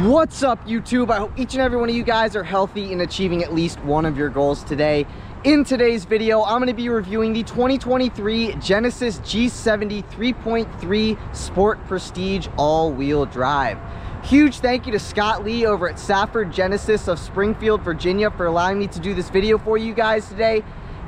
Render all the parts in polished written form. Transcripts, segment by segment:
What's up, YouTube? I hope each and every one of you guys are healthy and achieving at least one of your goals today. In today's video, I'm going to be reviewing the 2023 Genesis G70 3.3 Sport Prestige all-wheel drive. Huge thank you to Scott Lee over at Safford Genesis of Springfield, Virginia for allowing me to do this video for you guys today.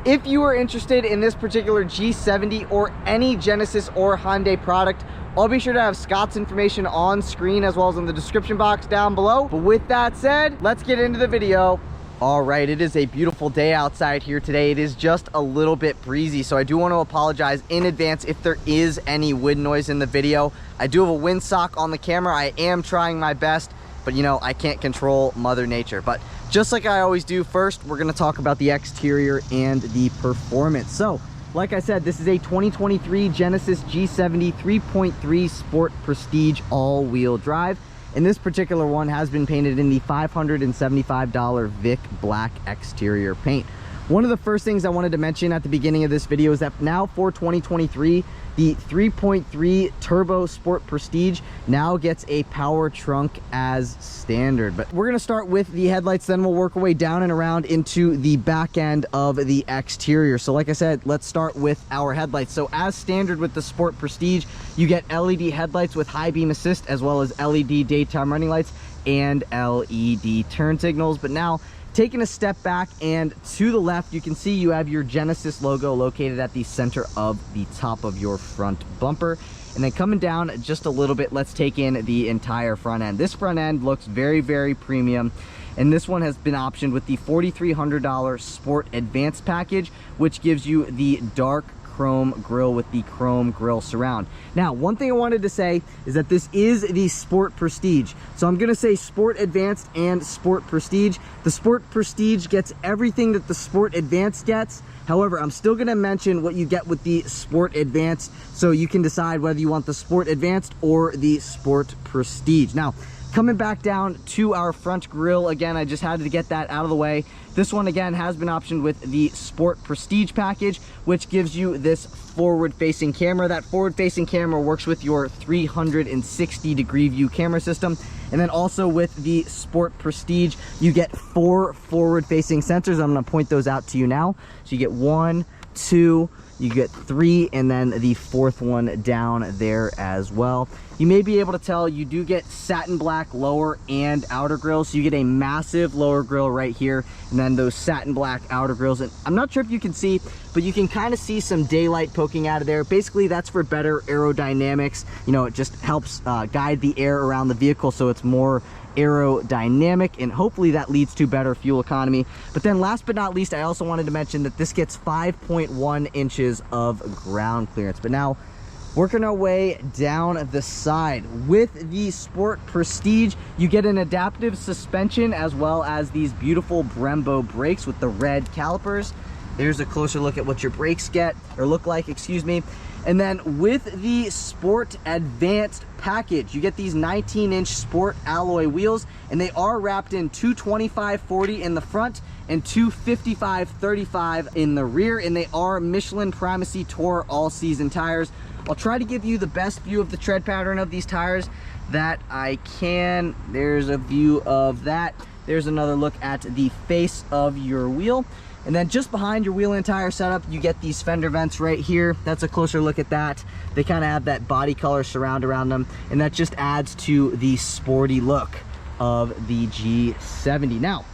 If you are interested in this particular G70 or any Genesis or Hyundai product, I'll be sure to have Scott's information on screen as well as in the description box down below. But with that said, let's get into the video. All right, it is a beautiful day outside here today. It is just a little bit breezy, so I do want to apologize in advance if there is any wind noise in the video. I do have a windsock on the camera. I am trying my best, but you know, I can't control Mother Nature. But just like I always do, first we're going to talk about the exterior and the performance. So like I said, this is a 2023 Genesis G70 3.3 Sport Prestige all-wheel drive, and this particular one has been painted in the $575 Vic black exterior paint. One of the first things I wanted to mention at the beginning of this video is that now for 2023, the 3.3 Turbo Sport Prestige now gets a power trunk as standard. But we're going to start with the headlights, then we'll work our way down and around into the back end of the exterior. So like I said, let's start with our headlights. So as standard with the Sport Prestige, you get LED headlights with high beam assist as well as LED daytime running lights and LED turn signals. But now, taking a step back and to the left, you can see you have your Genesis logo located at the center of the top of your front bumper. And then coming down just a little bit, let's take in the entire front end. This front end looks very, very premium. And this one has been optioned with the $4,300 Sport Advanced package, which gives you the dark chrome grille with the chrome grille surround. Now, one thing I wanted to say is that this is the Sport Prestige. So I'm going to say Sport Advanced and Sport Prestige. The Sport Prestige gets everything that the Sport Advanced gets. However, I'm still going to mention what you get with the Sport Advanced, so you can decide whether you want the Sport Advanced or the Sport Prestige. Now, coming back down to our front grille, again, I just had to get that out of the way. This one, again, has been optioned with the Sport Prestige package, which gives you this forward-facing camera. That forward-facing camera works with your 360-degree view camera system. And then also with the Sport Prestige, you get 4 forward-facing sensors. I'm going to point those out to you now. So you get 1, 2, you get 3, and then the 4th one down there as well. You may be able to tell you do get satin black lower and outer grills. So you get a massive lower grill right here, and then those satin black outer grills. And I'm not sure if you can see, but you can kind of see some daylight poking out of there. Basically, that's for better aerodynamics. You know, it just helps guide the air around the vehicle so it's more aerodynamic, and hopefully that leads to better fuel economy. But then last but not least, I also wanted to mention that this gets 5.1 inches of ground clearance. But now, working our way down the side, with the Sport Prestige, you get an adaptive suspension as well as these beautiful Brembo brakes with the red calipers. There's a closer look at what your brakes look like, excuse me. And then with the Sport Advanced package, you get these 19-inch Sport alloy wheels, and they are wrapped in 225/40 in the front and 255/35 in the rear, and they are Michelin Primacy Tour all-season tires. I'll try to give you the best view of the tread pattern of these tires that I can. There's a view of that. There's another look at the face of your wheel. And then just behind your wheel and tire setup, you get these fender vents right here. That's a closer look at that. They kind of have that body color surround around them, and that just adds to the sporty look of the G70. Now,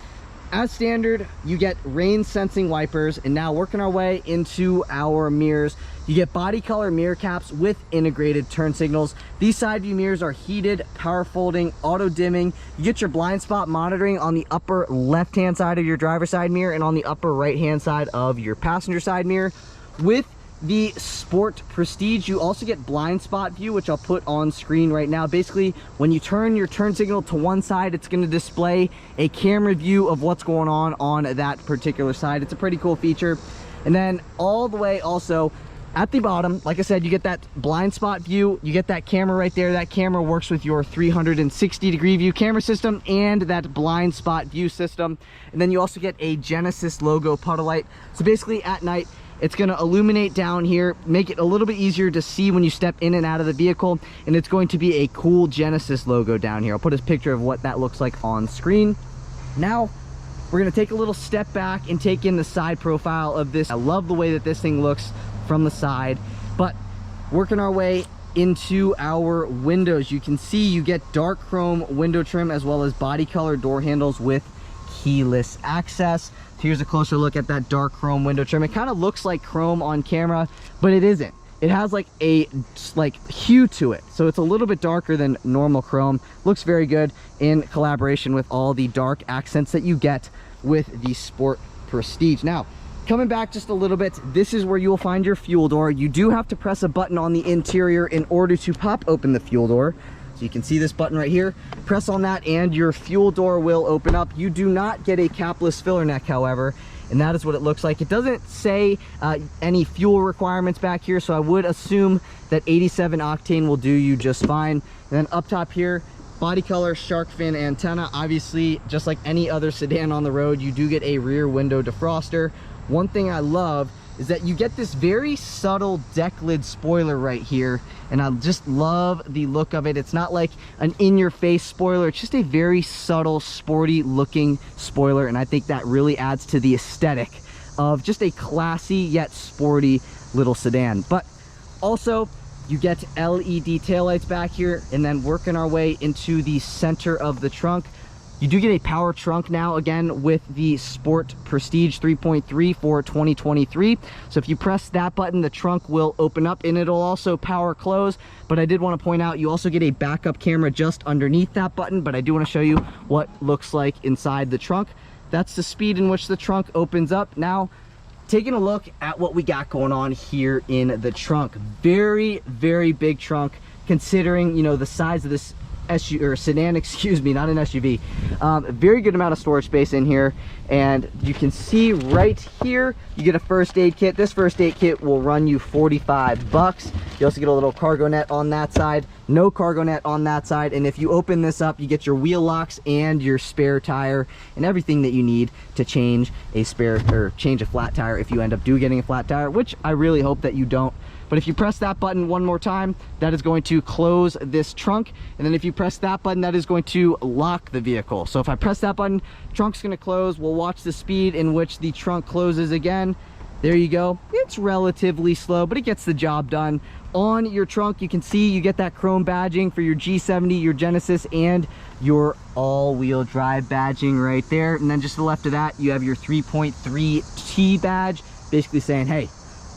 as standard, you get rain sensing wipers, and now working our way into our mirrors, you get body color mirror caps with integrated turn signals. These side view mirrors are heated, power folding, auto dimming. You get your blind spot monitoring on the upper left hand side of your driver's side mirror and on the upper right hand side of your passenger side mirror. With the Sport Prestige, you also get blind spot view, which I'll put on screen right now. Basically, when you turn your turn signal to one side, it's going to display a camera view of what's going on that particular side. It's a pretty cool feature. And then all the way also at the bottom, like I said, you get that blind spot view. You get that camera right there. That camera works with your 360-degree view camera system and that blind spot view system. And then you also get a Genesis logo puddle light. So basically at night, It's going to illuminate down here, make it a little bit easier to see when you step in and out of the vehicle, and it's going to be a cool Genesis logo down here. I'll put a picture of what that looks like on screen. Now we're going to take a little step back and take in the side profile of this. I love the way that this thing looks from the side, but working our way into our windows, you can see you get dark chrome window trim as well as body color door handles with keyless access. Here's a closer look at that dark chrome window trim. It kind of looks like chrome on camera, but it isn't. It has like a hue to it, so it's a little bit darker than normal chrome. Looks very good in collaboration with all the dark accents that you get with the Sport Prestige. Now, coming back just a little bit, this is where you will find your fuel door. You do have to press a button on the interior in order to pop open the fuel door. So you can see this button right here. Press on that and your fuel door will open up. You do not get a capless filler neck, however, and that is what it looks like. It doesn't say any fuel requirements back here, so I would assume that 87 octane will do you just fine. And then up top here, body color shark fin antenna. Obviously, just like any other sedan on the road, you do get a rear window defroster. One thing I love is that you get this very subtle deck lid spoiler right here, and I just love the look of it. It's not like an in-your-face spoiler, it's just a very subtle, sporty looking spoiler, and I think that really adds to the aesthetic of just a classy yet sporty little sedan. But also, you get LED taillights back here, and then working our way into the center of the trunk, you do get a power trunk now, again, with the Sport Prestige 3.3 for 2023. So if you press that button, the trunk will open up and it'll also power close. But I did want to point out, you also get a backup camera just underneath that button, but I do want to show you what looks like inside the trunk. That's the speed in which the trunk opens up. Now, taking a look at what we got going on here in the trunk. Very, very big trunk, considering, you know, the size of this SUV or sedan, excuse me, not an SUV. Very good amount of storage space in here, and you can see right here you get a first aid kit. This first aid kit will run you 45 bucks. You also get a little cargo net on that side, no cargo net on that side, and if you open this up, you get your wheel locks and your spare tire and everything that you need to change a spare or change a flat tire if you end up getting a flat tire, which I really hope that you don't. But if you press that button one more time, that is going to close this trunk. And then if you press that button, that is going to lock the vehicle. So if I press that button, trunk's gonna close. We'll watch the speed in which the trunk closes again. There you go. It's relatively slow, but it gets the job done. On your trunk, you can see you get that chrome badging for your G70, your Genesis, and your all-wheel drive badging right there. And then just to the left of that, you have your 3.3T badge, basically saying, hey,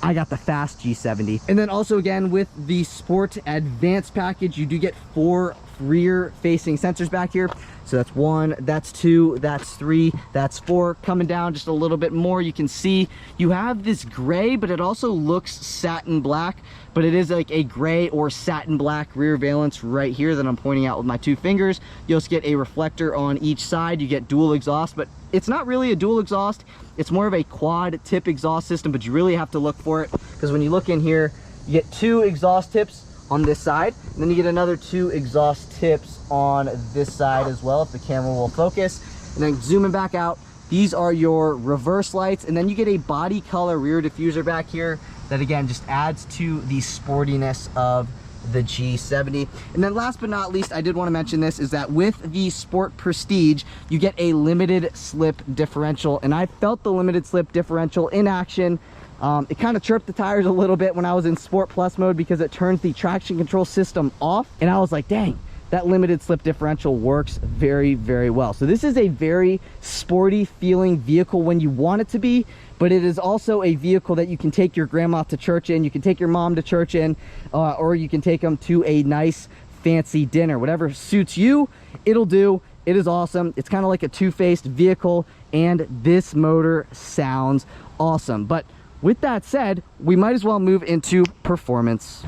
I got the fast G70. And then also, again, with the Sport Advanced package, you do get 4 rear facing sensors back here. So that's 1, that's 2, that's 3, that's 4. Coming down just a little bit more, you can see you have this gray, but it also looks satin black, but it is like a gray or satin black rear valance right here that I'm pointing out with my 2 fingers. You also get a reflector on each side. You get dual exhaust, but it's not really a dual exhaust. It's more of a quad tip exhaust system, but you really have to look for it, because when you look in here, you get 2 exhaust tips on this side, and then you get another 2 exhaust tips on this side as well, if the camera will focus. And then zooming back out, these are your reverse lights, and then you get a body color rear diffuser back here that again just adds to the sportiness of the G70. And then last but not least, I did want to mention this, is that with the Sport Prestige, you get a limited slip differential, and I felt the limited slip differential in action. It kind of chirped the tires a little bit when I was in Sport Plus mode, because it turns the traction control system off, and I was like, dang, that limited slip differential works very, very well. So this is a very sporty feeling vehicle when you want it to be, but it is also a vehicle that you can take your grandma to church in, you can take your mom to church in, or you can take them to a nice fancy dinner. Whatever suits you, it'll do. It is awesome. It's kind of like a two-faced vehicle, and this motor sounds awesome. But with that said, we might as well move into performance.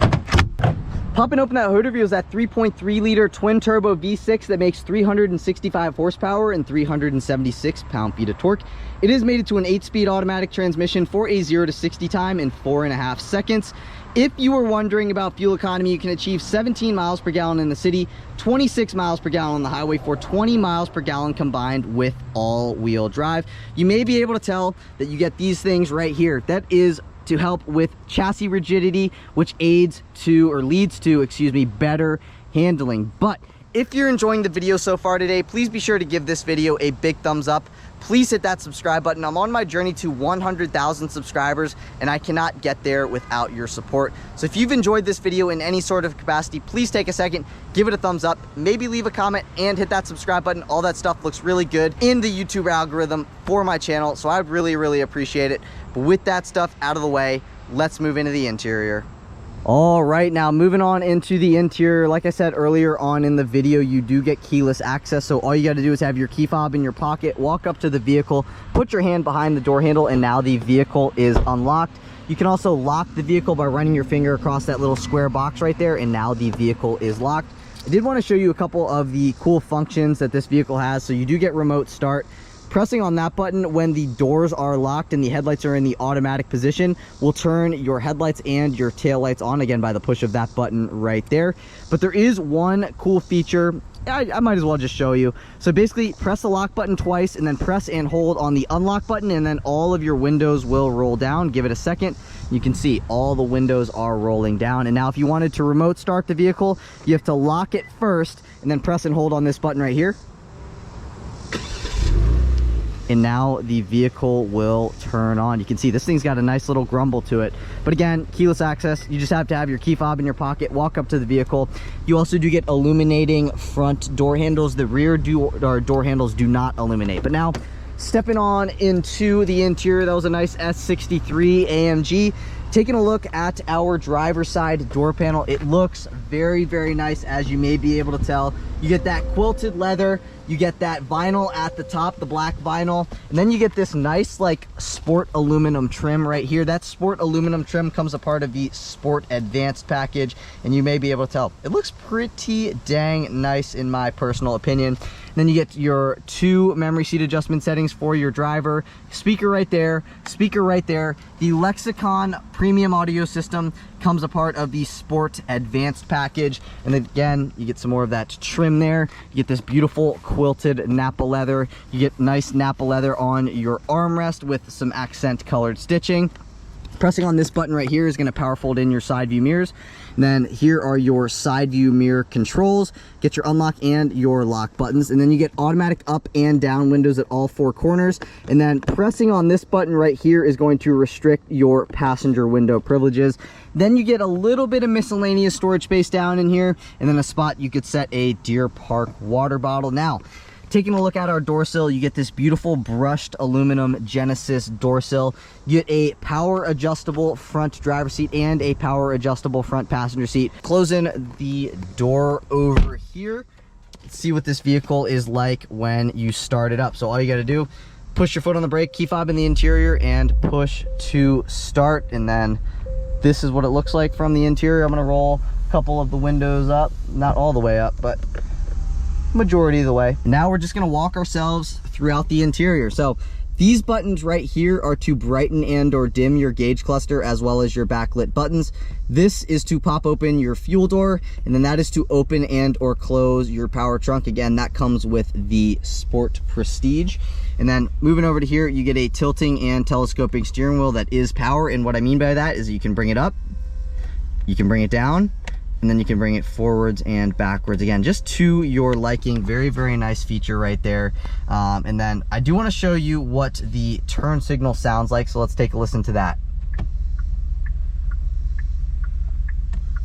Popping open that hood review is that 3.3 liter twin turbo V6 that makes 365 horsepower and 376 pound-feet of torque. It is mated to an 8-speed automatic transmission for a 0 to 60 time in 4.5 seconds. If you were wondering about fuel economy, you can achieve 17 miles per gallon in the city, 26 miles per gallon on the highway for 20 miles per gallon combined with all-wheel drive. You may be able to tell that you get these things right here. That is to help with chassis rigidity, which leads to, excuse me, better handling. But if you're enjoying the video so far today, please be sure to give this video a big thumbs up. Please hit that subscribe button. I'm on my journey to 100,000 subscribers, and I cannot get there without your support. So if you've enjoyed this video in any sort of capacity, please take a second, give it a thumbs up, maybe leave a comment, and hit that subscribe button. All that stuff looks really good in the YouTube algorithm for my channel, so I'd really appreciate it. But with that stuff out of the way, let's move into the interior. All right, now moving on into the interior. Like I said earlier on in the video, you do get keyless access. So all you got to do is have your key fob in your pocket, walk up to the vehicle, put your hand behind the door handle, and now the vehicle is unlocked. You can also lock the vehicle by running your finger across that little square box right there, and now the vehicle is locked. I did want to show you a couple of the cool functions that this vehicle has. So you do get remote start. Pressing on that button when the doors are locked and the headlights are in the automatic position will turn your headlights and your tail lights on, again, by the push of that button right there. But there is one cool feature I might as well just show you. So basically, press the lock button twice and then press and hold on the unlock button, and then all of your windows will roll down. Give it a second. You can see all the windows are rolling down. And now if you wanted to remote start the vehicle, you have to lock it first and then press and hold on this button right here. And now the vehicle will turn on. You can see this thing's got a nice little grumble to it. But again, keyless access. You just have to have your key fob in your pocket, walk up to the vehicle. You also do get illuminating front door handles. The rear door handles do not illuminate. But now, stepping on into the interior, that was a nice S63 AMG. Taking a look at our driver's side door panel, it looks very nice, as you may be able to tell. You get that quilted leather, you get that vinyl at the top, the black vinyl, and then you get this nice like sport aluminum trim right here. That sport aluminum trim comes a part of the Sport Advanced package, and you may be able to tell it looks pretty dang nice in my personal opinion. And then you get your 2 memory seat adjustment settings for your driver, speaker right there, speaker right there. The Lexicon premium audio system comes a part of the Sport Advanced package. And then again, you get some more of that trim there. You get this beautiful quilted Napa leather. You get nice Napa leather on your armrest with some accent colored stitching. Pressing on this button right here is going to power fold in your side view mirrors. And then here are your side view mirror controls. Get your unlock and your lock buttons. And then you get automatic up and down windows at all 4 corners. And then pressing on this button right here is going to restrict your passenger window privileges. Then you get a little bit of miscellaneous storage space down in here, and then a spot you could set a Deer Park water bottle. Now, taking a look at our door sill, you get this beautiful brushed aluminum Genesis door sill. You get a power adjustable front driver seat and a power adjustable front passenger seat. Closing the door over here, let's see what this vehicle is like when you start it up. So all you got to do, push your foot on the brake, key fob in the interior, and push to start. And then this is what it looks like from the interior. I'm going to roll a couple of the windows up, not all the way up, but majority of the way. Now we're just going to walk ourselves throughout the interior. So these buttons right here are to brighten and or dim your gauge cluster, as well as your backlit buttons. This is to pop open your fuel door, and then that is to open and or close your power trunk. Again, that comes with the Sport Prestige. And then moving over to here, you get a tilting and telescoping steering wheel that is power. And what I mean by that is you can bring it up, you can bring it down, and then you can bring it forwards and backwards, again, just to your liking. Very nice feature right there. And then I do want to show you what the turn signal sounds like, so let's take a listen to that.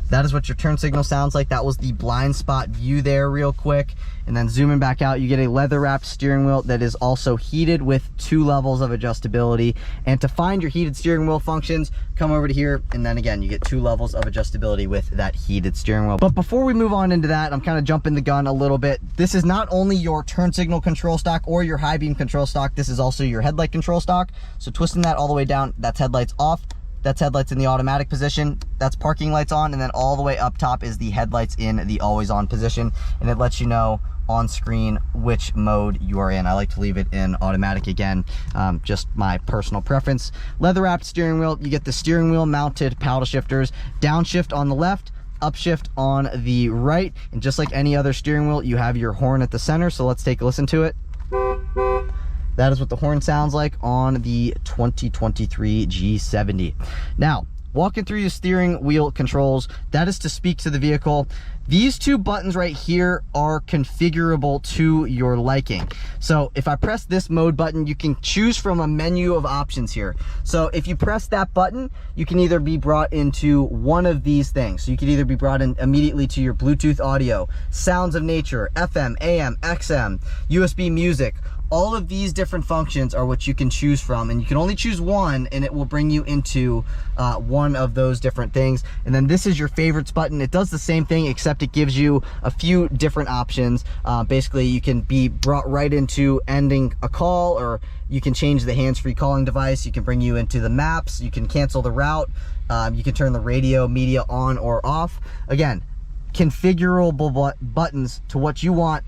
That is what your turn signal sounds like. That was the blind spot view there real quick. And then zooming back out, you get a leather wrapped steering wheel that is also heated with 2 levels of adjustability. And to find your heated steering wheel functions, come over to here, and then again, you get 2 levels of adjustability with that heated steering wheel. But before we move on into that, I'm kind of jumping the gun a little bit. This is not only your turn signal control stock or your high beam control stock, this is also your headlight control stock. So twisting that all the way down, that's headlights off. That's headlights in the automatic position. That's parking lights on, and then all the way up top is the headlights in the always on position, and it lets you know on screen which mode you are in. I like to leave it in automatic, again, just my personal preference. Leather wrapped steering wheel, you get the steering wheel mounted paddle shifters, downshift on the left, upshift on the right, and just like any other steering wheel, you have your horn at the center. So let's take a listen to it. That is what the horn sounds like on the 2023 G70. Now, walking through your steering wheel controls, that is to speak to the vehicle. These two buttons right here are configurable to your liking. So if I press this mode button, you can choose from a menu of options here. So if you press that button, you can either be brought into one of these things. So you can either be brought in immediately to your Bluetooth audio, sounds of nature, FM, AM, XM, USB music. All of these different functions are what you can choose from, and you can only choose one, and it will bring you into one of those different things. And then this is your favorites button. It does the same thing, except it gives you a few different options. Basically, you can be brought right into ending a call, or you can change the hands-free calling device. You can bring you into the maps. You can cancel the route. You can turn the radio media on or off. Again, configurable buttons to what you want,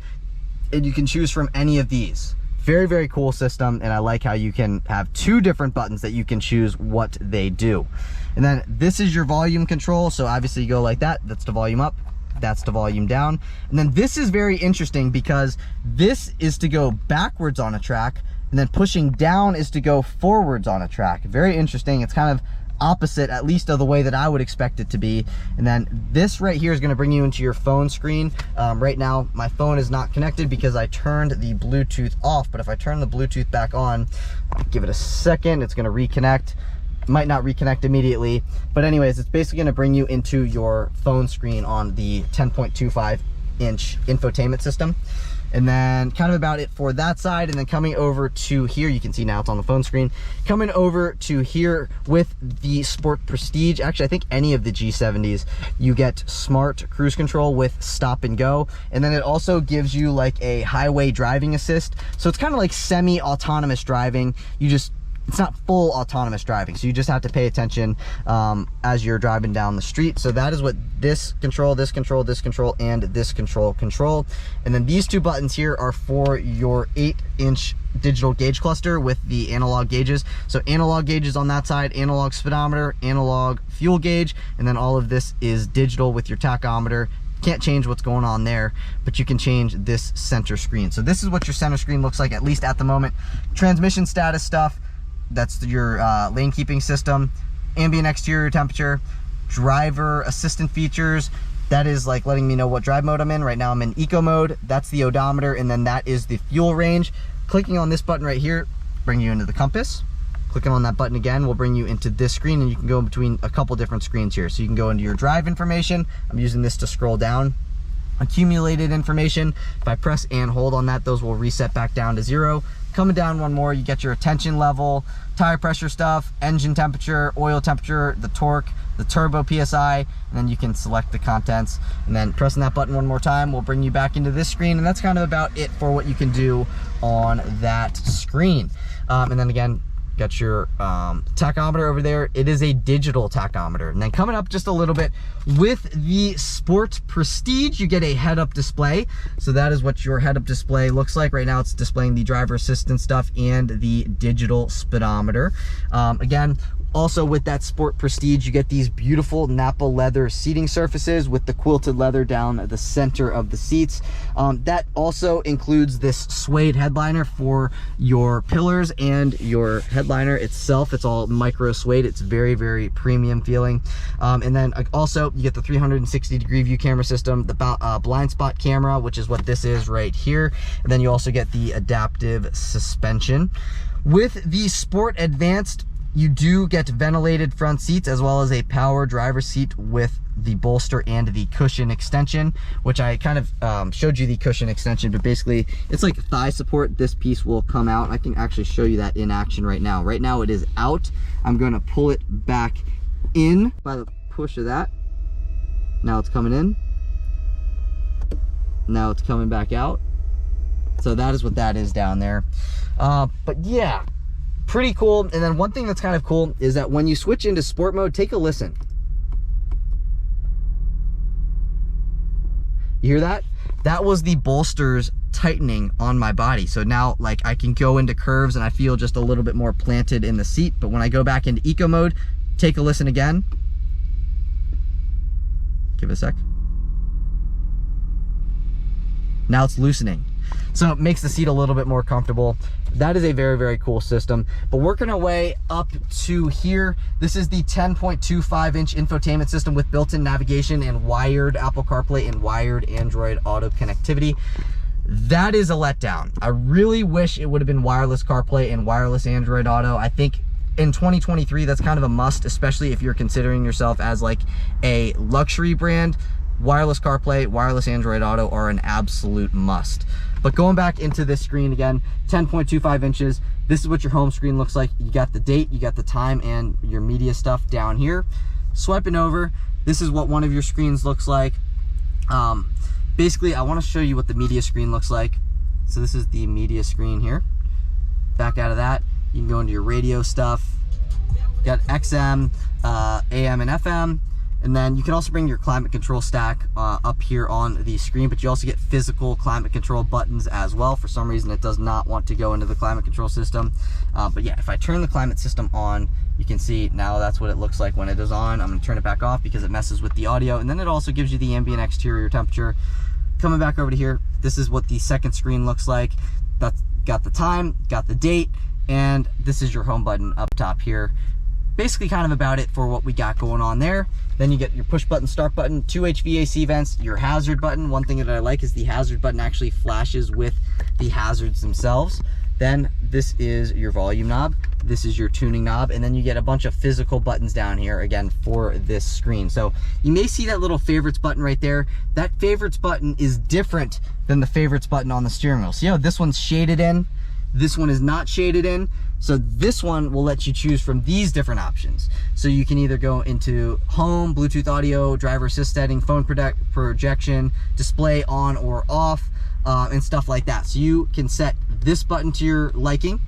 and you can choose from any of these. Very, very cool system, and I like how you can have two different buttons that you can choose what they do. And then this is your volume control, so obviously you go like that. That's the volume up, that's the volume down. And then this is very interesting because this is to go backwards on a track, and then pushing down is to go forwards on a track. Very interesting. It's kind of opposite, at least of the way that I would expect it to be. And then this right here is going to bring you into your phone screen. Right now my phone is not connected because I turned the Bluetooth off, but if I turn the Bluetooth back on, give it a second, it's going to reconnect. It might not reconnect immediately, but anyways, it's basically going to bring you into your phone screen on the 10.25-inch infotainment system. And then kind of about it for that side. And then coming over to here, you can see now it's on the phone screen. Coming over to here with the Sport Prestige, actually I think any of the G70s, you get smart cruise control with stop and go. And then it also gives you like a highway driving assist. So it's kind of like semi-autonomous driving. It's not full autonomous driving, so you just have to pay attention as you're driving down the street. So that is what this control, this control, this control, and this control. And then these two buttons here are for your 8-inch digital gauge cluster with the analog gauges. So analog gauges on that side, analog speedometer, analog fuel gauge, and then all of this is digital with your tachometer. Can't change what's going on there, but you can change this center screen. So this is what your center screen looks like, at least at the moment. Transmission status stuff, that's your lane keeping system, ambient exterior temperature, driver assistant features. That is like letting me know what drive mode I'm in. Right now I'm in eco mode. That's the odometer, and then that is the fuel range. Clicking on this button right here, bring you into the compass. Clicking on that button again will bring you into this screen, and you can go in between a couple different screens here. So you can go into your drive information. I'm using this to scroll down. Accumulated information. If I press and hold on that, those will reset back down to 0. Coming down one more, you get your attention level, tire pressure stuff, engine temperature, oil temperature, the torque, the turbo PSI, and then you can select the contents. And then pressing that button one more time will bring you back into this screen, and that's kind of about it for what you can do on that screen. And then again, got your tachometer over there. It is a digital tachometer. And then coming up just a little bit, with the Sport Prestige, you get a head-up display. So that is what your head-up display looks like. Right now it's displaying the driver assistance stuff and the digital speedometer. Again, also with that Sport Prestige, you get these beautiful Napa leather seating surfaces with the quilted leather down the center of the seats. That also includes this suede headliner for your pillars and your headliner itself. It's all micro suede. It's very, very premium feeling. And then also you get the 360-degree view camera system, the blind spot camera, which is what this is right here. And then you also get the adaptive suspension. With the Sport Advanced, you do get ventilated front seats, as well as a power driver's seat with the bolster and the cushion extension, which I kind of showed you the cushion extension, but basically it's like thigh support. This piece will come out. I can actually show you that in action right now. Right now it is out. I'm going to pull it back in by the push of that. Now it's coming in. Now it's coming back out. So that is what that is down there. But yeah, pretty cool. And then one thing that's kind of cool is that when you switch into sport mode, take a listen. You hear that? That was the bolsters tightening on my body. So now like I can go into curves and I feel just a little bit more planted in the seat. But when I go back into eco mode, take a listen again. Give it a sec. Now it's loosening. So it makes the seat a little bit more comfortable. That is a very, very cool system. But working our way up to here, this is the 10.25-inch infotainment system with built-in navigation and wired Apple CarPlay and wired Android Auto connectivity. That is a letdown. I really wish it would have been wireless CarPlay and wireless Android Auto. I think in 2023, that's kind of a must, especially if you're considering yourself as like a luxury brand. Wireless CarPlay, wireless Android Auto are an absolute must. But going back into this screen again, 10.25 inches. This is what your home screen looks like. You got the date, you got the time, and your media stuff down here. Swiping over, this is what one of your screens looks like. Basically, I want to show you what the media screen looks like. So this is the media screen here. Back out of that, you can go into your radio stuff. You got XM, AM, and FM. And then you can also bring your climate control stack up here on the screen, but you also get physical climate control buttons as well. For some reason, it does not want to go into the climate control system. But yeah, if I turn the climate system on, you can see now that's what it looks like when it is on. I'm gonna turn it back off because it messes with the audio. And then it also gives you the ambient exterior temperature. Coming back over to here, this is what the second screen looks like. That's got the time, got the date, and this is your home button up top here. Basically kind of about it for what we got going on there. Then you get your push button start button, 2 HVAC vents, your hazard button. One thing that I like is the hazard button actually flashes with the hazards themselves. Then this is your volume knob, this is your tuning knob, and then you get a bunch of physical buttons down here again for this screen. So you may see that little favorites button right there. That favorites button is different than the favorites button on the steering wheel. See how this one's shaded in? This one is not shaded in. So this one will let you choose from these different options. So you can either go into home, Bluetooth audio, driver assist setting, phone projection, display on or off, and stuff like that. So you can set this button to your liking,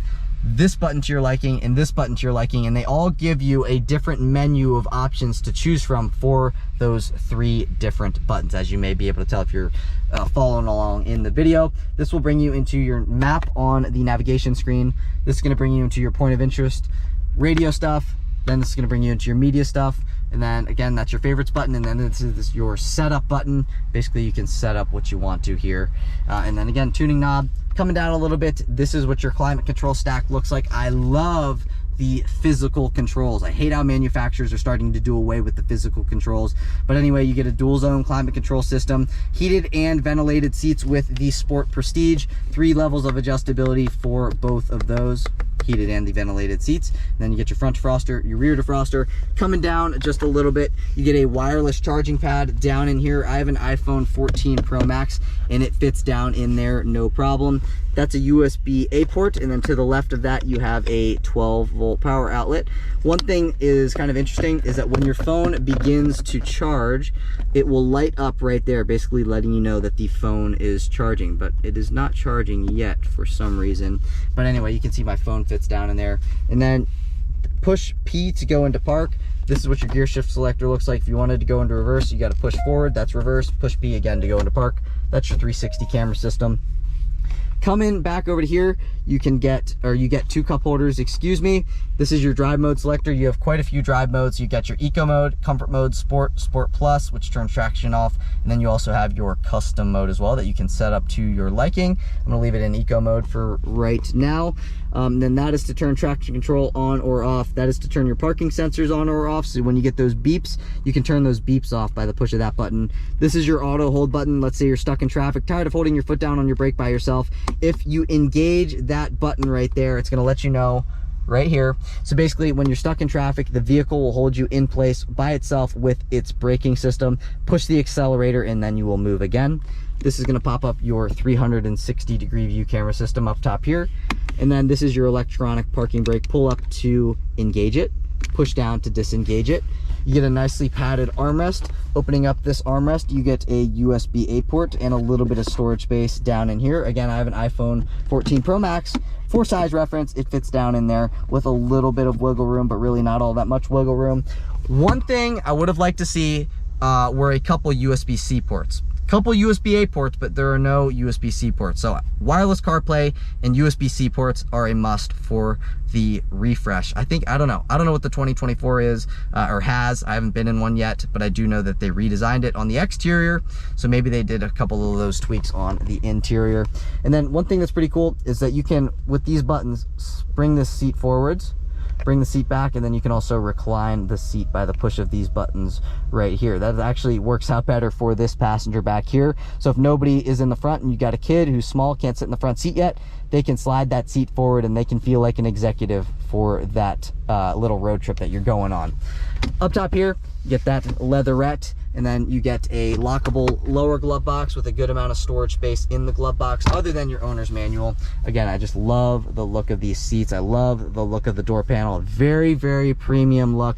this button to your liking, and this button to your liking, and they all give you a different menu of options to choose from for those 3 different buttons, as you may be able to tell if you're following along in the video. This will bring you into your map on the navigation screen. This is going to bring you into your point of interest, radio stuff. Then this is going to bring you into your media stuff. And then again, that's your favorites button. And then this is your setup button. Basically, you can set up what you want to here. And then again, tuning knob. Coming down a little bit, this is what your climate control stack looks like. I love the physical controls. I hate how manufacturers are starting to do away with the physical controls. But anyway, you get a dual zone climate control system, heated and ventilated seats with the Sport Prestige, 3 levels of adjustability for both of those, heated and the ventilated seats. And then you get your front defroster, your rear defroster. Coming down just a little bit, you get a wireless charging pad down in here. I have an iPhone 14 Pro Max and it fits down in there no problem. That's a USB-A port, and then to the left of that you have a 12-volt power outlet. One thing is kind of interesting is that when your phone begins to charge, it will light up right there, basically letting you know that the phone is charging, but it is not charging yet for some reason. But anyway, you can see my phone fits down in there. And then push P to go into park. This is what your gear shift selector looks like. If you wanted to go into reverse, you got to push forward, that's reverse. Push P again to go into park. That's your 360 camera system. Coming back over to here, you get 2 cup holders, excuse me. This is your drive mode selector. You have quite a few drive modes. You got your eco mode, comfort mode, sport, sport plus, which turns traction off. And then you also have your custom mode as well that you can set up to your liking. I'm gonna leave it in eco mode for right now. Then that is to turn traction control on or off. That is to turn your parking sensors on or off. So when you get those beeps, you can turn those beeps off by the push of that button. This is your auto hold button. Let's say you're stuck in traffic, tired of holding your foot down on your brake by yourself. If you engage that button right there, it's gonna let you know right here. So basically, when you're stuck in traffic, the vehicle will hold you in place by itself with its braking system. Push the accelerator and then you will move again. This is going to pop up your 360-degree view camera system up top here. And then this is your electronic parking brake. Pull up to engage it, push down to disengage it. You get a nicely padded armrest. Opening up this armrest, you get a USB-A port and a little bit of storage space down in here. Again, I have an iPhone 14 Pro Max. For size reference, it fits down in there with a little bit of wiggle room, but really not all that much wiggle room. One thing I would have liked to see were a couple USB-C ports. couple USB-A ports, but there are no USB-C ports. So wireless CarPlay and USB-C ports are a must for the refresh. I don't know what the 2024 is or has. I haven't been in one yet, but I do know that they redesigned it on the exterior. So maybe they did a couple of those tweaks on the interior. And then one thing that's pretty cool is that you can, with these buttons, bring this seat forwards, bring the seat back, and then you can also recline the seat by the push of these buttons right here. That actually works out better for this passenger back here. So if nobody is in the front and you got a kid who's small, can't sit in the front seat yet, they can slide that seat forward and they can feel like an executive for that little road trip that you're going on. Up top here, you get that leatherette, and then you get a lockable lower glove box with a good amount of storage space in the glove box other than your owner's manual. Again, I just love the look of these seats. I love the look of the door panel. Very, very premium look.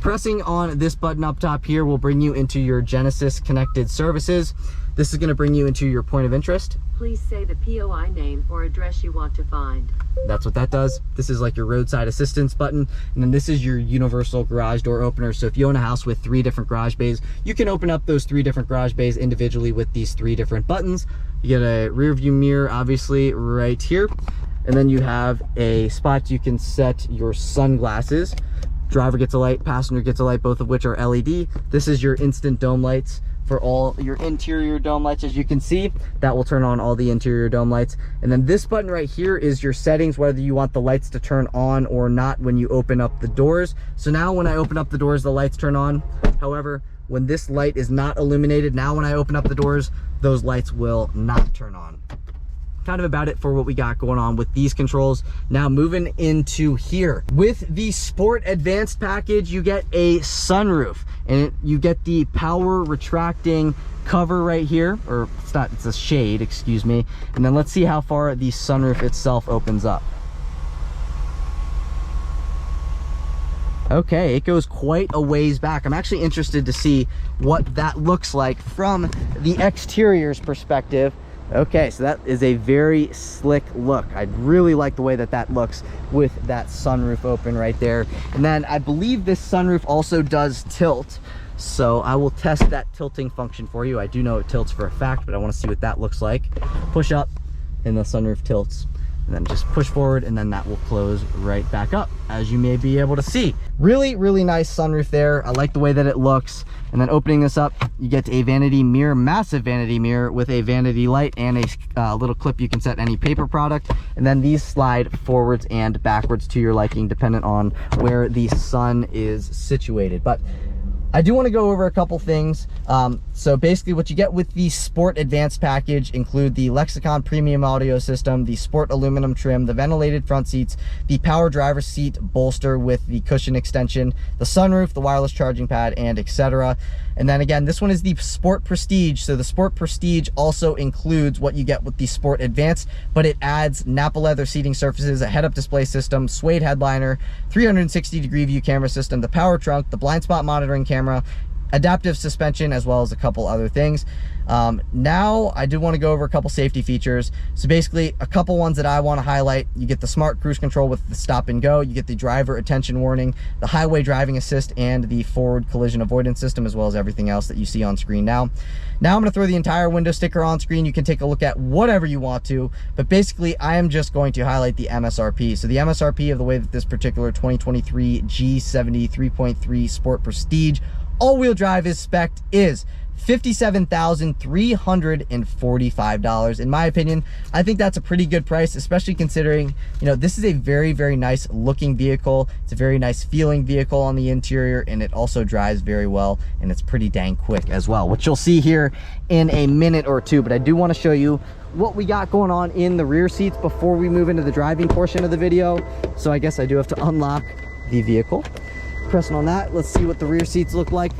Pressing on this button up top here will bring you into your Genesis connected services. This is going to bring you into your point of interest. Please say the POI name or address you want to find. That's what that does. This is like your roadside assistance button. And then this is your universal garage door opener. So if you own a house with 3 different garage bays, you can open up those 3 different garage bays individually with these 3 different buttons. You get a rear view mirror, obviously, right here. And then you have a spot you can set your sunglasses. Driver gets a light, passenger gets a light, both of which are LED. This is your instant dome lights for all your interior dome lights. As you can see, that will turn on all the interior dome lights. And then this button right here is your settings, whether you want the lights to turn on or not when you open up the doors. So now when I open up the doors, the lights turn on. However, when this light is not illuminated, now when I open up the doors, those lights will not turn on. Kind of about it for what we got going on with these controls. Now moving into here. With the Sport Advanced package, you get a sunroof, and you get the power retracting cover right here, or it's a shade, excuse me. And then let's see how far the sunroof itself opens up. Okay, it goes quite a ways back. I'm actually interested to see what that looks like from the exterior's perspective. Okay, so that is a very slick look. I really like the way that that looks with that sunroof open right there. And then I believe this sunroof also does tilt. So I will test that tilting function for you. I do know it tilts for a fact, but I want to see what that looks like. Push up and the sunroof tilts. And then just push forward and then that will close right back up, as you may be able to see. Really, really nice sunroof there. I like the way that it looks. And then opening this up, you get a vanity mirror, massive vanity mirror with a vanity light and a little clip you can set any paper product. And then these slide forwards and backwards to your liking, dependent on where the sun is situated. But I do want to go over a couple things. So basically what you get with the Sport Advanced package include the Lexicon premium audio system, the Sport aluminum trim, the ventilated front seats, the power driver seat bolster with the cushion extension, the sunroof, the wireless charging pad, and etc. And then again, this one is the Sport Prestige. So the Sport Prestige also includes what you get with the Sport Advanced, but it adds Napa leather seating surfaces, a head-up display system, suede headliner, 360-degree view camera system, the power trunk, the blind spot monitoring camera, adaptive suspension, as well as a couple other things. Now I do want to go over a couple safety features. So basically a couple ones that I want to highlight. You get the smart cruise control with the stop and go. You get the driver attention warning, the highway driving assist, and the forward collision avoidance system, as well as everything else that you see on screen now. Now I'm going to throw the entire window sticker on screen. You can take a look at whatever you want to, but basically I am just going to highlight the MSRP. So the MSRP of the way that this particular 2023 G70 3.3 Sport Prestige all-wheel drive is spec'd is $57,345. In my opinion, I think that's a pretty good price, especially considering, you know, this is a very, very nice looking vehicle. It's a very nice feeling vehicle on the interior, and it also drives very well, and it's pretty dang quick as well, which you'll see here in a minute or two. But I do want to show you what we got going on in the rear seats before we move into the driving portion of the video. So I guess I do have to unlock the vehicle. Pressing on that, let's see what the rear seats look like.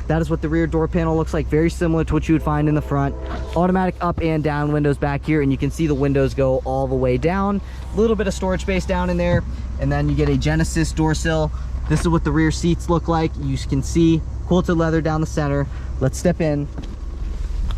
That is what the rear door panel looks like, very similar to what you would find in the front. Automatic up and down windows back here, and you can see the windows go all the way down. A little bit of storage space down in there, and then you get a Genesis door sill. This is what the rear seats look like. You can see quilted leather down the center. Let's step in.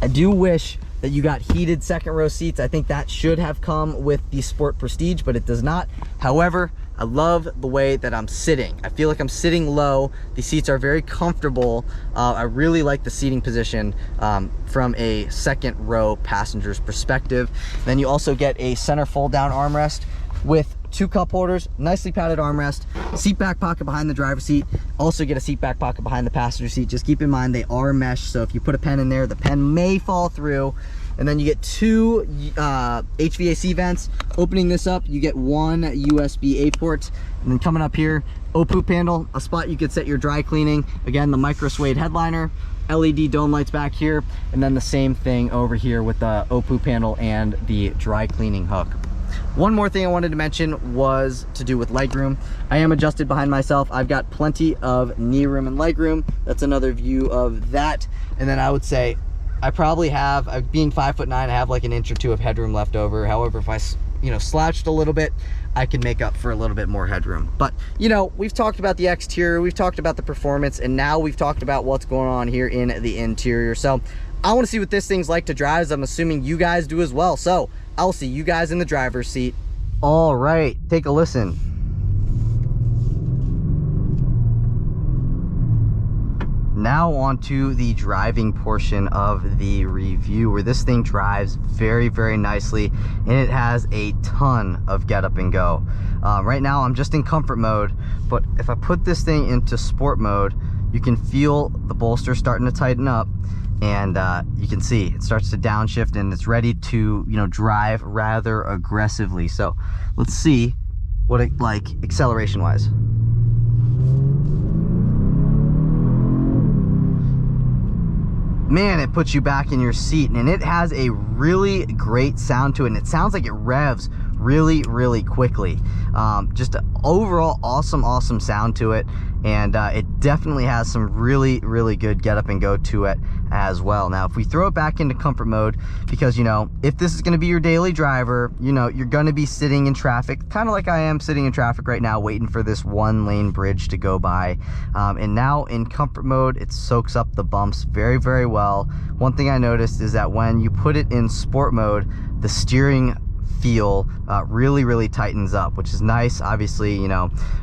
I do wish that you got heated second row seats. I think that should have come with the Sport Prestige, but it does not. However, I love the way that I'm sitting. I feel like I'm sitting low. The seats are very comfortable. I really like the seating position from a second row passenger's perspective. Then you also get a center fold down armrest with 2 cup holders, nicely padded armrest, seat back pocket behind the driver's seat. Also get a seat back pocket behind the passenger seat. Just keep in mind they are mesh, so if you put a pen in there, the pen may fall through. And then you get 2 HVAC vents. Opening this up, you get 1 USB-A port. And then coming up here, O-poop handle, a spot you could set your dry cleaning. Again, the micro suede headliner, LED dome lights back here, and then the same thing over here with the O-poop handle and the dry cleaning hook. One more thing I wanted to mention was to do with legroom. I am adjusted behind myself. I've got plenty of knee room and legroom. That's another view of that. And then I would say I probably have, being 5'9", I have like an inch or 2 of headroom left over. However, if I, slouched a little bit, I can make up for a little bit more headroom. But, we've talked about the exterior, we've talked about the performance, and now we've talked about what's going on here in the interior. So I want to see what this thing's like to drive, as I'm assuming you guys do as well. So I'll see you guys in the driver's seat. All right, take a listen. Now on to the driving portion of the review, where this thing drives very, very nicely, and it has a ton of get up and go. Right now I'm just in comfort mode, but if I put this thing into sport mode, you can feel the bolster starting to tighten up, and you can see it starts to downshift, and it's ready to drive rather aggressively. So let's see what it like acceleration wise. Man, it puts you back in your seat, and it has a really great sound to it, and it sounds like it revs really, really quickly. Just an overall awesome sound to it, and it definitely has some really, really good get up and go to it as well. Now, if we throw it back into comfort mode, because if this is going to be your daily driver, you're going to be sitting in traffic, kind of like I am sitting in traffic right now, waiting for this 1-lane bridge to go by. And now in comfort mode, it soaks up the bumps very, very well. One thing I noticed is that when you put it in sport mode, the steering feel really tightens up, which is nice. Obviously,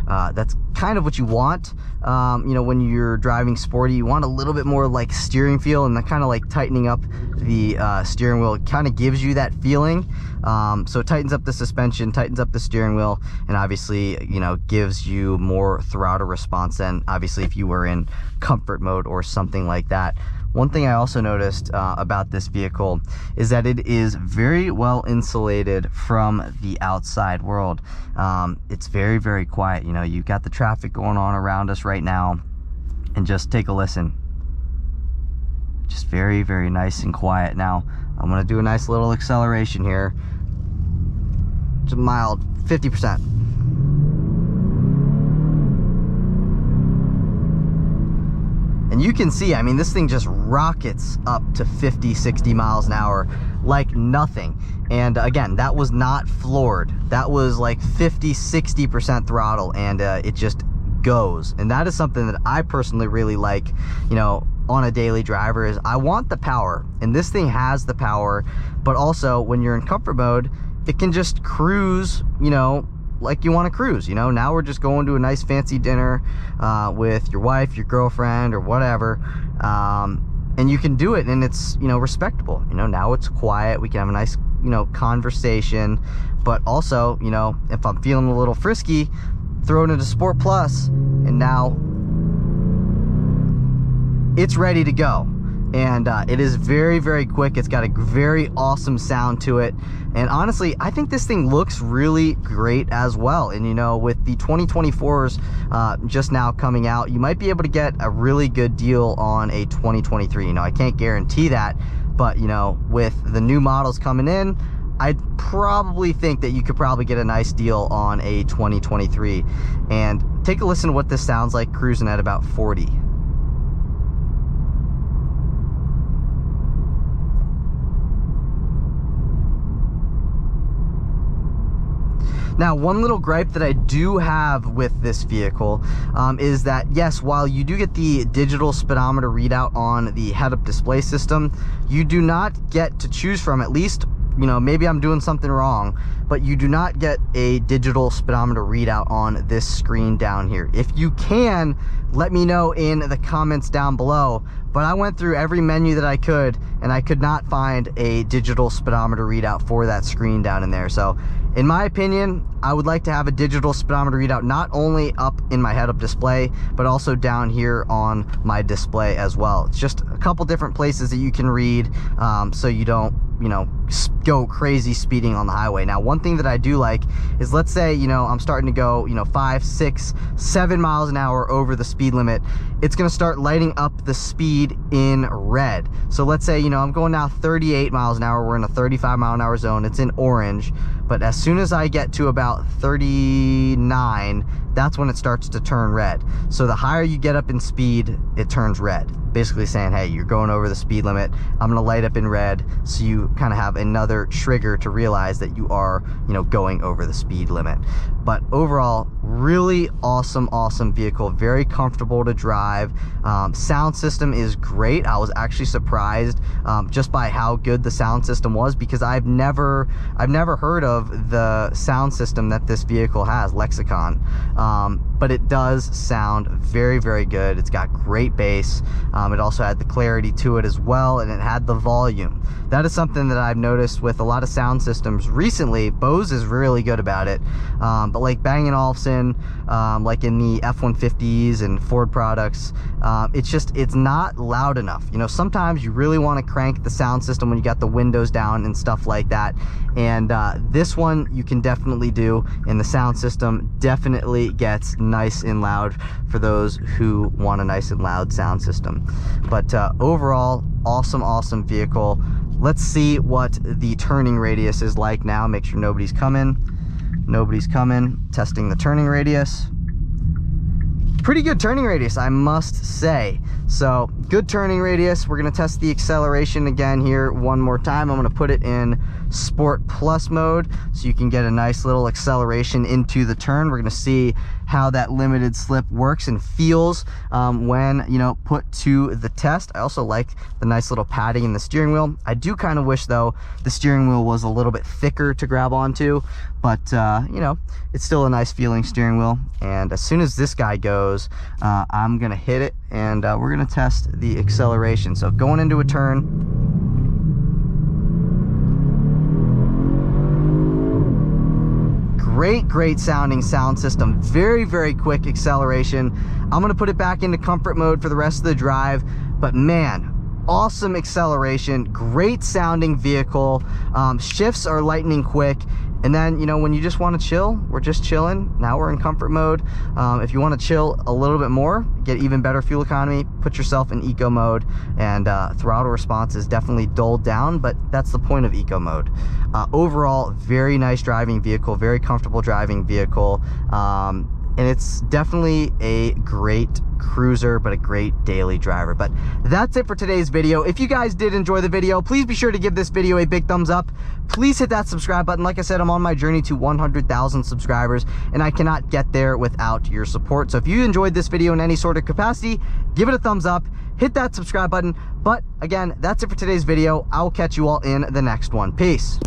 that's kind of what you want. When you're driving Sporty, you want a little bit more like steering feel, and that kind of like tightening up the steering wheel kind of gives you that feeling. So it tightens up the suspension, tightens up the steering wheel, and obviously gives you more throttle response than obviously if you were in comfort mode or something like that. One thing I also noticed about this vehicle is that it is very well insulated from the outside world. It's very, very quiet. You've got the traffic going on around us right now, and just take a listen. Just very, very nice and quiet. Now, I'm gonna do a nice little acceleration here. Just mild, 50%. And you can see, this thing just rockets up to 50, 60 miles an hour like nothing. And again, that was not floored. That was like 50, 60% throttle, and it just goes. And that is something that I personally really like, on a daily driver, is I want the power. And this thing has the power, but also when you're in comfort mode, it can just cruise, like you want to cruise. Now we're just going to a nice fancy dinner with your wife, your girlfriend, or whatever, and you can do it, and it's respectable. Now it's quiet, we can have a nice conversation, but also if I'm feeling a little frisky, throw it into Sport Plus, and now it's ready to go. And it is very, very quick. It's got a very awesome sound to it, and honestly, I think this thing looks really great as well. And with the 2024s just now coming out, you might be able to get a really good deal on a 2023. I can't guarantee that, but with the new models coming in, I'd probably think that you could probably get a nice deal on a 2023. And take a listen to what this sounds like cruising at about 40. Now, one little gripe that I do have with this vehicle is that, yes, while you do get the digital speedometer readout on the head-up display system, you do not get to choose from, at least you know, maybe I'm doing something wrong, but you do not get a digital speedometer readout on this screen down here. If you can, let me know in the comments down below. But I went through every menu that I could, and I could not find a digital speedometer readout for that screen down in there. So in my opinion, I would like to have a digital speedometer readout not only up in my head-up display, but also down here on my display as well. It's just a couple different places that you can read, so you don't, you know, go crazy speeding on the highway. Now, one thing that I do like is, let's say, you know, I'm starting to go, you know, 5, 6, 7 miles an hour over the speed limit. It's going to start lighting up the speed in red. So let's say, you know, I'm going now 38 miles an hour. We're in a 35 mile an hour zone. It's in orange. But as soon as I get to about 39, that's when it starts to turn red. So the higher you get up in speed, it turns red. Basically saying, hey, you're going over the speed limit. I'm gonna light up in red, so you kind of have another trigger to realize that you are, you know, going over the speed limit. But overall, really awesome vehicle, very comfortable to drive. Sound system is great. I was actually surprised just by how good the sound system was, because I've never heard of the sound system that this vehicle has, Lexicon. But it does sound very good. It's got great bass. It also had the clarity to it as well, and it had the volume. That is something that I've noticed with a lot of sound systems recently. Bose is really good about it, but like Bang & Olufsen, like in the F-150s and Ford products, it's not loud enough. You know, sometimes you really want to crank the sound system when you got the windows down and stuff like that, and this one you can definitely do, and the sound system definitely gets nice and loud for those who want a nice and loud sound system. But overall, awesome vehicle. Let's see what the turning radius is like now. Make sure nobody's coming. Testing the turning radius. Pretty good turning radius, I must say. So good turning radius. We're gonna test the acceleration again here one more time. I'm gonna put it in Sport Plus mode so you can get a nice little acceleration into the turn. We're gonna see how that limited slip works and feels when, you know, put to the test. I also like the nice little padding in the steering wheel. I do kind of wish though the steering wheel was a little bit thicker to grab onto, but you know, it's still a nice feeling steering wheel. And as soon as this guy goes, I'm gonna hit it, and we're gonna test the acceleration. So going into a turn, great sounding sound system, very quick acceleration. I'm gonna put it back into comfort mode for the rest of the drive, but man, awesome acceleration, great sounding vehicle. Shifts are lightning quick. And then, you know, when you just want to chill, we're just chilling. Now we're in comfort mode. If you want to chill a little bit more, get even better fuel economy, put yourself in eco mode, and throttle response is definitely dulled down, but that's the point of eco mode. Overall, very nice driving vehicle, very comfortable driving vehicle. And it's definitely a great cruiser, but a great daily driver. But that's it for today's video. If you guys did enjoy the video, please be sure to give this video a big thumbs up. Please hit that subscribe button. Like I said, I'm on my journey to 100,000 subscribers, and I cannot get there without your support. So if you enjoyed this video in any sort of capacity, give it a thumbs up, hit that subscribe button. But again, that's it for today's video. I will catch you all in the next one. Peace.